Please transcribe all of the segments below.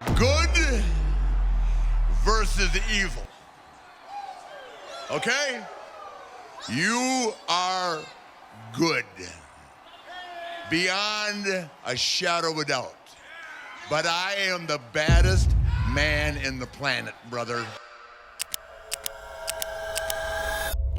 Good versus evil. Okay? You are good. Beyond a shadow of a doubt. But I am the baddest man in the planet, brother.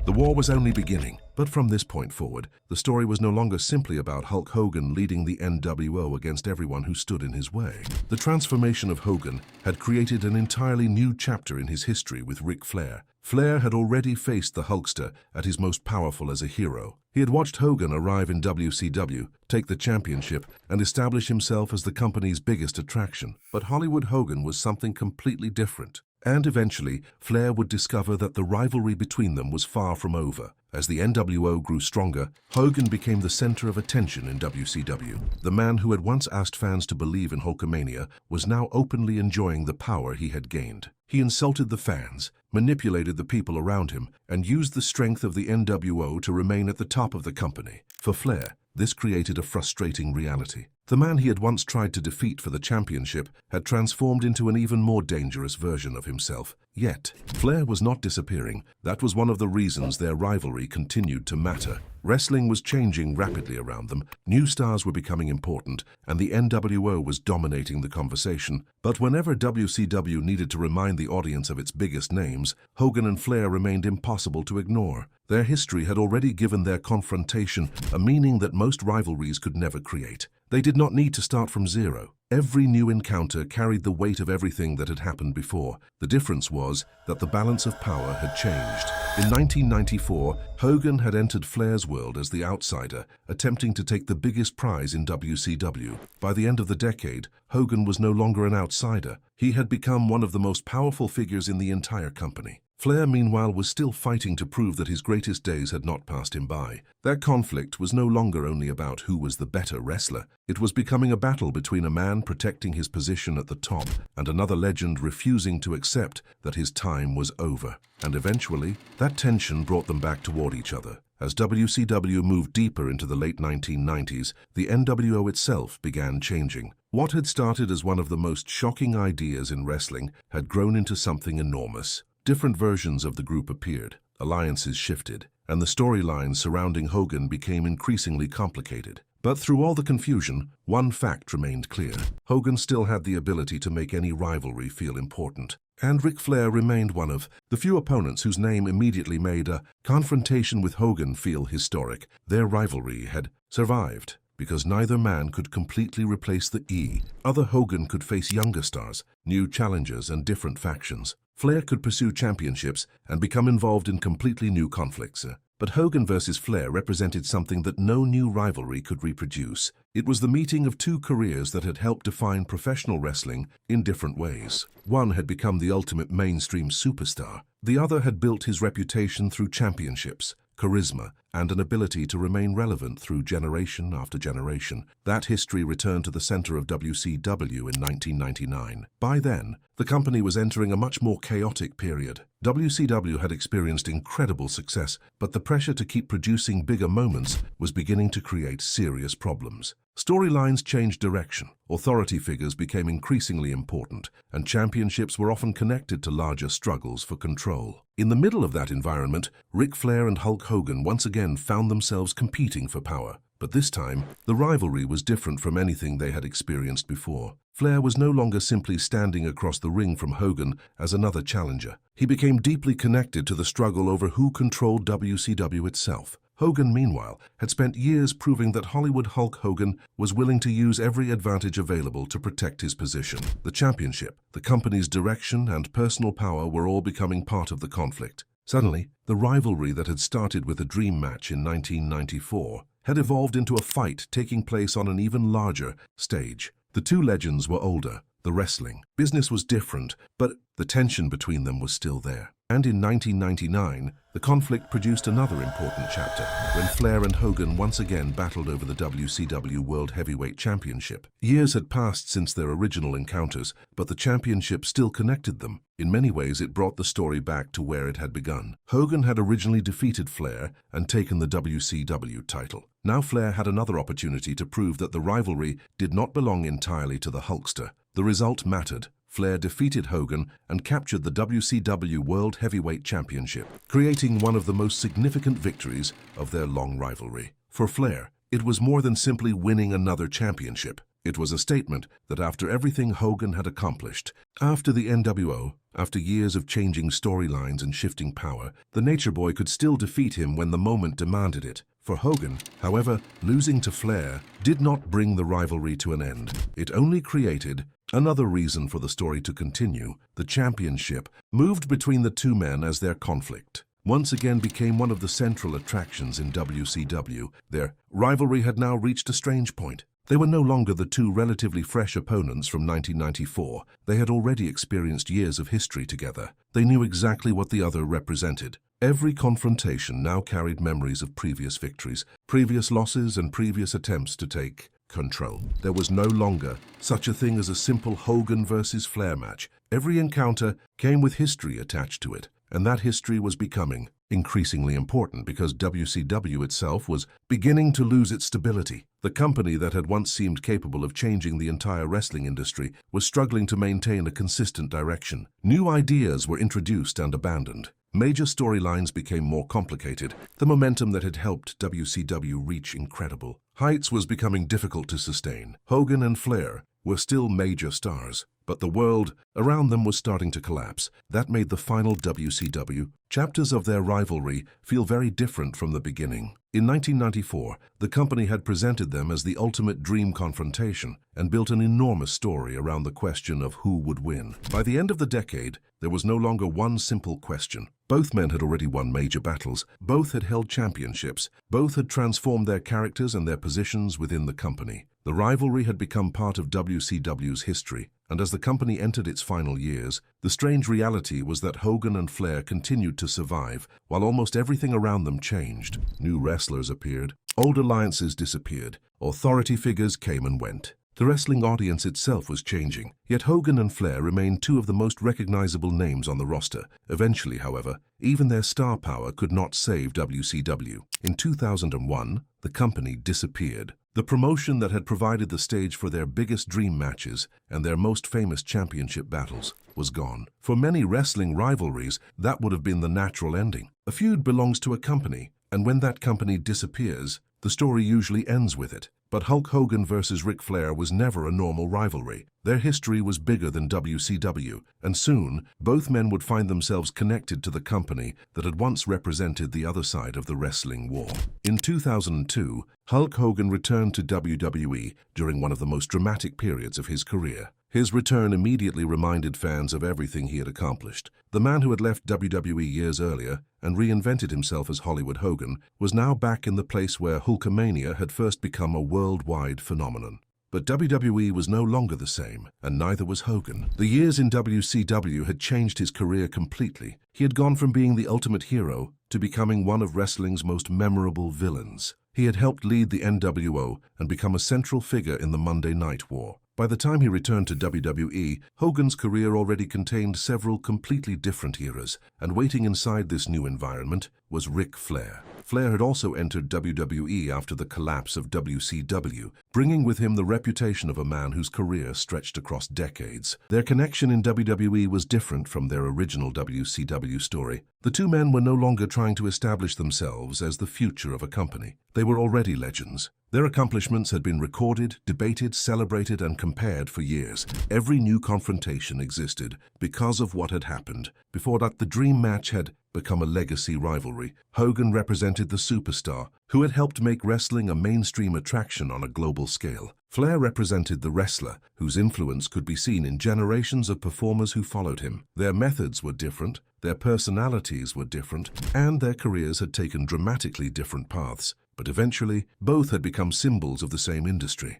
The war was only beginning, but from this point forward, the story was no longer simply about Hulk Hogan leading the NWO against everyone who stood in his way. The transformation of Hogan had created an entirely new chapter in his history with Ric Flair. Flair had already faced the Hulkster at his most powerful as a hero. He had watched Hogan arrive in WCW, take the championship, and establish himself as the company's biggest attraction. But Hollywood Hogan was something completely different. And eventually, Flair would discover that the rivalry between them was far from over. As the NWO grew stronger, Hogan became the center of attention in WCW. The man who had once asked fans to believe in Hulkamania was now openly enjoying the power he had gained. He insulted the fans, manipulated the people around him, and used the strength of the NWO to remain at the top of the company. For Flair, this created a frustrating reality. The man he had once tried to defeat for the championship had transformed into an even more dangerous version of himself. Yet, Flair was not disappearing. That was one of the reasons their rivalry continued to matter. Wrestling was changing rapidly around them, new stars were becoming important, and the NWO was dominating the conversation. But whenever WCW needed to remind the audience of its biggest names, Hogan and Flair remained impossible to ignore. Their history had already given their confrontation a meaning that most rivalries could never create. They did not need to start from zero. Every new encounter carried the weight of everything that had happened before. The difference was that the balance of power had changed. In 1994, Hogan had entered Flair's world as the outsider, attempting to take the biggest prize in WCW. By the end of the decade, Hogan was no longer an outsider. He had become one of the most powerful figures in the entire company. Flair, meanwhile, was still fighting to prove that his greatest days had not passed him by. Their conflict was no longer only about who was the better wrestler. It was becoming a battle between a man protecting his position at the top and another legend refusing to accept that his time was over. And eventually, that tension brought them back toward each other. As WCW moved deeper into the late 1990s, the NWO itself began changing. What had started as one of the most shocking ideas in wrestling had grown into something enormous. Different versions of the group appeared, alliances shifted, and the storylines surrounding Hogan became increasingly complicated. But through all the confusion, one fact remained clear. Hogan still had the ability to make any rivalry feel important. And Ric Flair remained one of the few opponents whose name immediately made a confrontation with Hogan feel historic. Their rivalry had survived because neither man could completely replace the E. Other Hogan could face younger stars, new challengers, and different factions. Flair could pursue championships and become involved in completely new conflicts. But Hogan versus Flair represented something that no new rivalry could reproduce. It was the meeting of two careers that had helped define professional wrestling in different ways. One had become the ultimate mainstream superstar. The other had built his reputation through championships, charisma, and an ability to remain relevant through generation after generation. That history returned to the center of WCW in 1999. By then, the company was entering a much more chaotic period. WCW had experienced incredible success, but the pressure to keep producing bigger moments was beginning to create serious problems. Storylines changed direction, authority figures became increasingly important, and championships were often connected to larger struggles for control. In the middle of that environment, Ric Flair and Hulk Hogan once again found themselves competing for power. But this time, the rivalry was different from anything they had experienced before. Flair was no longer simply standing across the ring from Hogan as another challenger. He became deeply connected to the struggle over who controlled WCW itself. Hogan, meanwhile, had spent years proving that Hollywood Hulk Hogan was willing to use every advantage available to protect his position. The championship, the company's direction, and personal power were all becoming part of the conflict. Suddenly, the rivalry that had started with a dream match in 1994 had evolved into a fight taking place on an even larger stage. The two legends were older. The wrestling business was different, but the tension between them was still there. And in 1999, the conflict produced another important chapter, when Flair and Hogan once again battled over the WCW World Heavyweight Championship. Years had passed since their original encounters, but the championship still connected them. In many ways, it brought the story back to where it had begun. Hogan had originally defeated Flair and taken the WCW title. Now Flair had another opportunity to prove that the rivalry did not belong entirely to the Hulkster. The result mattered. Flair defeated Hogan and captured the WCW World Heavyweight Championship, creating one of the most significant victories of their long rivalry. For Flair, it was more than simply winning another championship. It was a statement that after everything Hogan had accomplished, after the NWO, after years of changing storylines and shifting power, the Nature Boy could still defeat him when the moment demanded it. For Hogan, however, losing to Flair did not bring the rivalry to an end. It only created another reason for the story to continue. The championship moved between the two men as their conflict once again became one of the central attractions in WCW. Their rivalry had now reached a strange point. They were no longer the two relatively fresh opponents from 1994. They had already experienced years of history together. They knew exactly what the other represented. Every confrontation now carried memories of previous victories, previous losses, and previous attempts to take control. There was no longer such a thing as a simple Hogan versus Flair match. Every encounter came with history attached to it, and that history was becoming increasingly important because WCW itself was beginning to lose its stability. The company that had once seemed capable of changing the entire wrestling industry was struggling to maintain a consistent direction. New ideas were introduced and abandoned. Major storylines became more complicated. The momentum that had helped WCW reach incredible heights was becoming difficult to sustain. Hogan and Flair were still major stars, but the world around them was starting to collapse. That made the final WCW chapters of their rivalry feel very different from the beginning. In 1994, the company had presented them as the ultimate dream confrontation and built an enormous story around the question of who would win. By the end of the decade, there was no longer one simple question. Both men had already won major battles. Both had held championships. Both had transformed their characters and their positions within the company. The rivalry had become part of WCW's history, and as the company entered its final years, the strange reality was that Hogan and Flair continued to survive, while almost everything around them changed. New wrestlers appeared, old alliances disappeared, authority figures came and went. The wrestling audience itself was changing, yet Hogan and Flair remained two of the most recognizable names on the roster. Eventually, however, even their star power could not save WCW. In 2001, the company disappeared. The promotion that had provided the stage for their biggest dream matches and their most famous championship battles was gone. For many wrestling rivalries, that would have been the natural ending. A feud belongs to a company, and when that company disappears, the story usually ends with it. But Hulk Hogan versus Ric Flair was never a normal rivalry. Their history was bigger than WCW, and soon, both men would find themselves connected to the company that had once represented the other side of the wrestling war. In 2002, Hulk Hogan returned to WWE during one of the most dramatic periods of his career. His return immediately reminded fans of everything he had accomplished. The man who had left WWE years earlier and reinvented himself as Hollywood Hogan was now back in the place where Hulkamania had first become a worldwide phenomenon. But WWE was no longer the same, and neither was Hogan. The years in WCW had changed his career completely. He had gone from being the ultimate hero to becoming one of wrestling's most memorable villains. He had helped lead the NWO and become a central figure in the Monday Night War. By the time he returned to WWE, Hogan's career already contained several completely different eras, and waiting inside this new environment was Ric Flair. Flair had also entered WWE after the collapse of WCW, bringing with him the reputation of a man whose career stretched across decades. Their connection in WWE was different from their original WCW story. The two men were no longer trying to establish themselves as the future of a company. They were already legends. Their accomplishments had been recorded, debated, celebrated, and compared for years. Every new confrontation existed because of what had happened. Before that, the dream match had become a legacy rivalry. Hogan represented the superstar who had helped make wrestling a mainstream attraction on a global scale. Flair represented the wrestler whose influence could be seen in generations of performers who followed him. Their methods were different, their personalities were different, and their careers had taken dramatically different paths. But eventually, both had become symbols of the same industry.